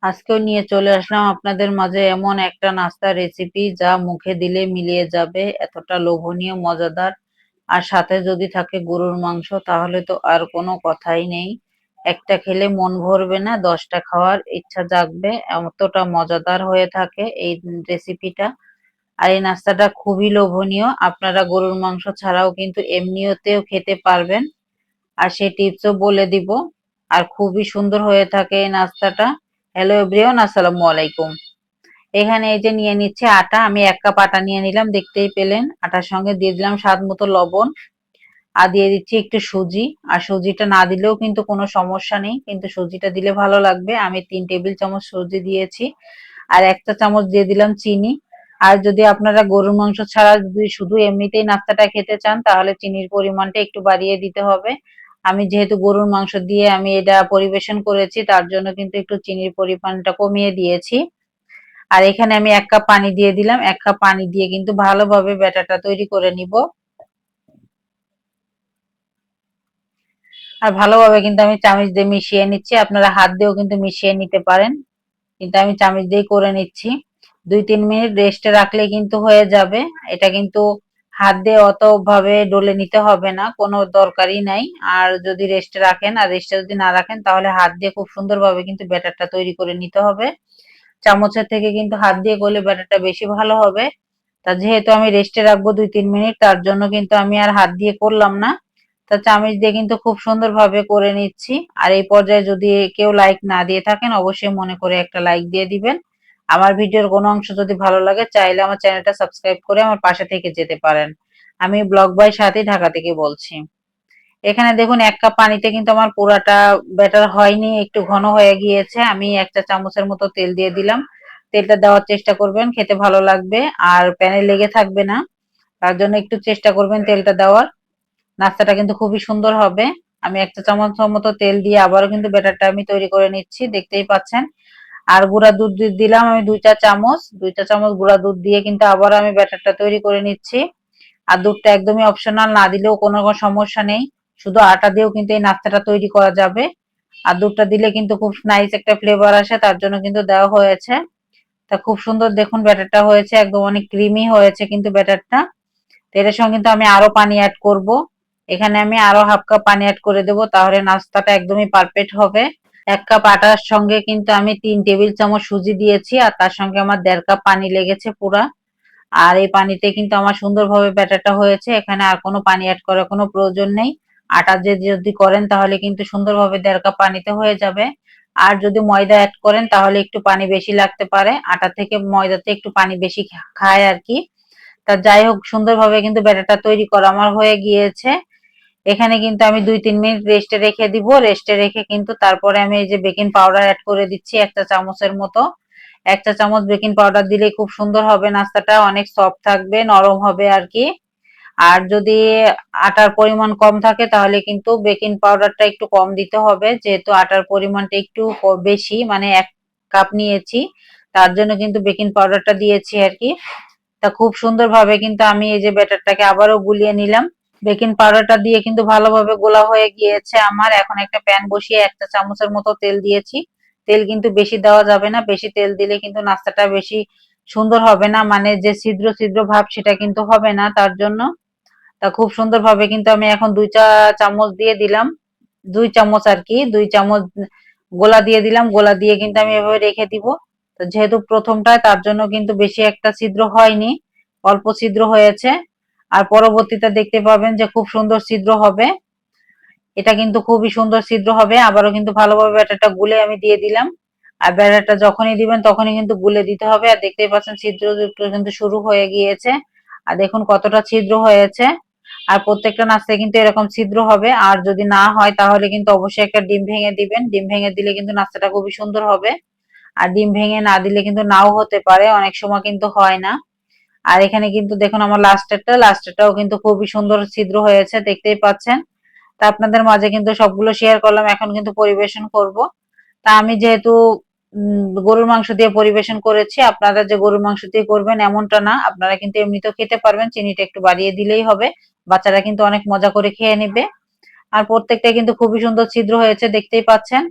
আজকেও নিয়ে চলে আসলাম আপনাদের মাঝে এমন একটা নাস্তার রেসিপি যা মুখে দিলে মিলিয়ে যাবে, এতটা লোভনীয় মজাদার। আর সাথে যদি থাকে গরুর মাংস তাহলে তো আর কোনো কথাই নেই। একটা খেলে মন ভরবে না, 10টা খাওয়ার ইচ্ছা জাগবে, এতটা মজাদার হয়ে থাকে এই রেসিপিটা। আর এই নাস্তাটা খুবই লোভনীয়, আপনারা গরুর মাংস ছাড়াও কিন্তু এমনিতেও খেতে পারবেন। আর সেই টিপসও বলে দিব। আর খুবই সুন্দর হয়ে থাকে এই নাস্তাটা। হ্যালো এভরিওয়ান, আসসালামু আলাইকুম। এখানে এই যে নিয়ে নিচ্ছে আটা, আমি 1 কাপ আটা নিয়ে নিলাম, দেখতেই পেলেন। আটার সঙ্গে দিয়ে দিলাম স্বাদ মতো লবণ, আর দিয়ে দিচ্ছি একটু সুজি। আর সুজিটা না দিলেও কিন্তু কোনো সমস্যা নেই, কিন্তু সুজিটা দিলে ভালো লাগবে। আমি 3 টেবিল চামচ সুজি দিয়েছি। আর 1 চা চামচ দিয়ে দিলাম চিনি। আর যদি আপনারা গরুর মাংস ছাড়া যদি শুধু এমনিতেই নাস্তাটা খেতে চান তাহলে চিনির পরিমাণটা একটু বাড়িয়ে দিতে হবে। আমি যেহেতু গরুর মাংস দিয়ে আমি এটা পরিবেশন করেছি তার জন্য কিন্তু একটু চিনির পরিমাণটা কমিয়ে দিয়েছি। আর এখানে আমি 1 কাপ পানি দিয়ে দিলাম। 1 কাপ পানি দিয়ে কিন্তু ভালোভাবে ব্যাটারটা তৈরি করে নিব। আর ভালোভাবে কিন্তু আমি চামচ দিয়ে মিশিয়ে নিচ্ছি, আপনারা হাত দিয়েও কিন্তু মিশিয়ে নিতে পারেন, কিন্তু আমি চামচ দিয়েই করে নিচ্ছি। 2-3 মিনিট রেস্টে রাখলে কিন্তু হয়ে যাবে। এটা কিন্তু হাত দিয়ে অত ভাবে ডলে নিতে হবে না, কোনো দরকারই নাই। আর যদি রেস্টে রাখেন, আর রেস্টে যদি না রাখেন তাহলে হাত দিয়ে খুব সুন্দরভাবে কিন্তু ব্যাটারটা তৈরি করে নিতে হবে। চামচের থেকে কিন্তু হাত দিয়ে করলে ব্যাটারটা বেশি ভালো হবে। তা যেহেতু আমি রেস্টে রাখবো 2-3 মিনিট, তার জন্য কিন্তু আমি আর হাত দিয়ে করলাম না। তা চামচ দিয়ে কিন্তু খুব সুন্দরভাবে করে নিচ্ছি। আর এই পর্যায়ে যদি কেউ লাইক না দিয়ে থাকেন অবশ্যই মনে করে একটা লাইক দিয়ে দিবেন। আমার ভিডিওর কোনো অংশ যদি ভালো লাগে চাইলে আমার চ্যানেলটা সাবস্ক্রাইব করে আমার পাশে থেকে যেতে পারেন। আমি ব্লগ বাই সাথী, ঢাকা থেকে বলছি। এখানে দেখুন 1 কাপ পানিতে কিন্তু আমার পুরাটা ব্যাটার হয়নি, একটু ঘন হয়ে গিয়েছে। আমি 1 চা চামচের মতো তেল দিয়ে দিলাম। তেলটা দেওয়ার চেষ্টা করবেন, খেতে ভালো লাগবে আর প্যানে লেগে থাকবে না। তার জন্য একটু চেষ্টা করবেন তেলটা দেওয়ার। নাস্তাটা কিন্তু খুবই সুন্দর হবে। আমি 1 চা চামচ মতো তেল দিয়ে আবারও কিন্তু ব্যাটারটা আমি তৈরি করে নিচ্ছি, দেখতেই পাচ্ছেন। আর গুঁড়া দুধ দিলাম আমি 2 চা চামচ। 2 চা চামচ গুঁড়া দুধ দিয়ে কিন্তু আবার আমি ব্যাটারটা তৈরি করে নিচ্ছি। আর দুধটা একদমই অপশনাল, না দিলেও কোনো সমস্যা নেই। শুধু আটা দিয়েও কিন্তু এই নাস্তাটা তৈরি করা যাবে। আর দুধটা দিলে কিন্তু খুব নাইস একটা ফ্লেভার আসে, তার জন্য কিন্তু দেওয়া হয়েছে। তা খুব সুন্দর দেখুন ব্যাটারটা হয়েছে, একদম অনেক ক্রিমি হয়েছে কিন্তু ব্যাটারটা। তো এটার সঙ্গে কিন্তু আমি আরো পানি অ্যাড করব। এখানে আমি আরো হাফ কাপ পানি অ্যাড করে দেব, তাহলে নাস্তাটা একদমই পারফেক্ট হবে। 1 কাপ আটার সঙ্গে কিন্তু আমি 3 টেবিল চামচ সুজি দিয়েছি, আর তার সঙ্গে আমার 1.5 কাপ পানি লেগেছে পুরা। আর এই পানিতে কিন্তু আমার সুন্দরভাবে ব্যাটারটা হয়েছে, এখানে আর কোনো পানি অ্যাড করার কোনো প্রয়োজন নেই। আটা যে যদি করেন তাহলে কিন্তু সুন্দরভাবে 1.5 কাপ পানিতে হয়ে যাবে। আর যদি ময়দা অ্যাড করেন তাহলে একটু পানি বেশি লাগতে পারে, আটা থেকে ময়দাতে একটু পানি বেশি খায় আর কি। তা যাই হোক, সুন্দরভাবে কিন্তু ব্যাটারটা তৈরি করা আমার হয়ে গিয়েছে। এখানে কিন্তু আমি 2-3 মিনিট রেস্টে রেখে দিব। রেস্টে রেখে কিন্তু তারপরে আমি এই যে বেকিং পাউডার অ্যাড করে দিচ্ছি 1 চা চামচের মতো। 1 চা চামচ বেকিং পাউডার দিলে খুব সুন্দর হবে, নাস্তাটা অনেক সফট থাকবে, নরম হবে আর কি। আর যদি আটার পরিমাণ কম থাকে তাহলে কিন্তু বেকিং পাউডারটা একটু কম দিতে হবে, যেহেতু আটার পরিমাণটা একটু বেশি, মানে 1 কাপ নিয়েছি, তার জন্য কিন্তু বেকিং পাউডারটা দিয়েছি আর কি। তা খুব সুন্দরভাবে কিন্তু আমি এই যে ব্যাটারটাকে আবারও গুলিয়ে নিলাম। বেকিং পাউডারটা দিয়ে কিন্তু ভালোভাবে গোলা হয়ে গিয়েছে আমার। এখন একটা প্যান বসিয়ে 1 চা চামচের মতো তেল দিয়েছি। তেল কিন্তু বেশি দেওয়া যাবে না, বেশি তেল দিলে কিন্তু নাস্তাটা বেশি সুন্দর হবে না, মানে যে ছিদ্র ছিদ্র ভাব সেটা কিন্তু হবে না, তার জন্য। তা খুব সুন্দরভাবে কিন্তু আমি এখন 2 চা চামচ দিয়ে দিলাম, 2 চামচ আর কি, 2 চামচ গোলা দিয়ে দিলাম। গোলা দিয়ে কিন্তু আমি এভাবে রেখে দিব। তো যেহেতু প্রথমটায়, তার জন্য কিন্তু বেশি একটা ছিদ্র হয়নি, অল্প ছিদ্র হয়েছে। আর পরবর্তীতে দেখতে পাবেন যে খুব সুন্দর ছিদ্র হবে। এটা কিন্তু খুবই সুন্দর ছিদ্র হবে। আবারও কিন্তু ভালোভাবে ব্যাটারটা গুলে আমি দিয়ে দিলাম। আর ব্যাটারটা যখনই দিবেন তখনই কিন্তু গুলে দিতে হবে। আর দেখতেই পাচ্ছেন ছিদ্র কিন্তু শুরু হয়ে গিয়েছে। আর দেখুন কতটা ছিদ্র হয়েছে। আর প্রত্যেকটা নাস্তায় কিন্তু এরকম ছিদ্র হবে। আর যদি না হয় তাহলে কিন্তু অবশ্যই একটা ডিম ভেঙে দিবেন। ডিম ভেঙে দিলে কিন্তু নাস্তাটা খুবই সুন্দর হবে। আর ডিম ভেঙে না দিলে কিন্তু নাও হতে পারে, অনেক সময় কিন্তু হয় না। আর এখানে কিন্তু দেখুন আমার লাস্টেরটাও কিন্তু খুবই সুন্দর ছিদ্র হয়েছে, দেখতেই পাচ্ছেন। তা আপনাদের মাঝে কিন্তু সবগুলো শেয়ার করলাম, এখন কিন্তু পরিবেশন করব। তা আমি যেহেতু গরুর মাংস দিয়ে পরিবেশন করেছি, আপনারা যে গরুর মাংস দিয়ে করবেন এমনটা না, আপনারা কিন্তু এমনিতেও খেতে পারবেন, চিনিটা একটু বাড়িয়ে দিলেই হবে। বাচ্চারা কিন্তু অনেক মজা করে খেয়ে নেবে। আর প্রত্যেকটা কিন্তু খুবই সুন্দর ছিদ্র হয়েছে, দেখতেই পাচ্ছেন।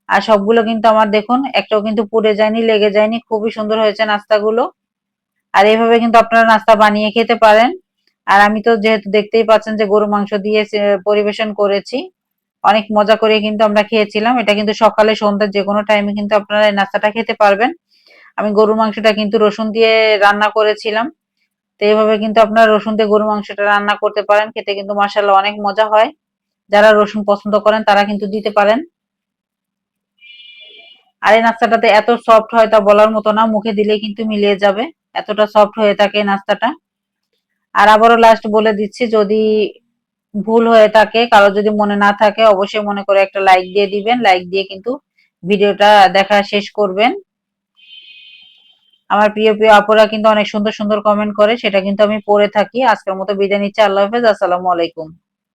আর সবগুলো কিন্তু আমার দেখুন একটাও কিন্তু পুড়ে যায়নি, লেগে যায়নি, খুবই সুন্দর হয়েছে নাস্তাগুলো। আর এইভাবে কিন্তু আপনারা নাস্তা বানিয়ে খেতে পারেন। আর আমি তো যেহেতু দেখতেই পাচ্ছেন যে গরু মাংস দিয়ে পরিবেশন করেছি, অনেক মজা করে কিন্তু আমরা খেয়েছিলাম। এটা কিন্তু সকালে সন্ধ্যা যেকোনো টাইমে কিন্তু আপনারা এই নাস্তাটা খেতে পারবেন। আমি গরুর মাংসটা কিন্তু রসুন দিয়ে রান্না করেছিলাম। তো এইভাবে কিন্তু আপনারা রসুন দিয়ে গরুর মাংসটা রান্না করতে পারেন, খেতে কিন্তু মাশাআল্লাহ অনেক মজা হয়। যারা রসুন পছন্দ করেন তারা কিন্তু দিতে পারেন। আর এই নাস্তাটাতে এত সফট হয় তা বলার মতো না, মুখে দিলেই কিন্তু মিলিয়ে যাবে, এতটা সফট হয়ে থাকে এই নাস্তাটা। আর আবারও লাস্ট বলে দিচ্ছি, যদি ভুল হয়ে থাকে, কারো যদি মনে না থাকে, অবশ্যই মনে করে একটা লাইক দিয়ে দিবেন। লাইক দিয়ে কিন্তু ভিডিওটা দেখা শেষ করবেন। আমার প্রিয় প্রিয় আপুরা কিন্তু অনেক সুন্দর সুন্দর কমেন্ট করে, সেটা কিন্তু আমি পড়ে থাকি। আজকের মতো বিদায় নিচ্ছি। আল্লাহ হাফেজ, আসসালামু আলাইকুম।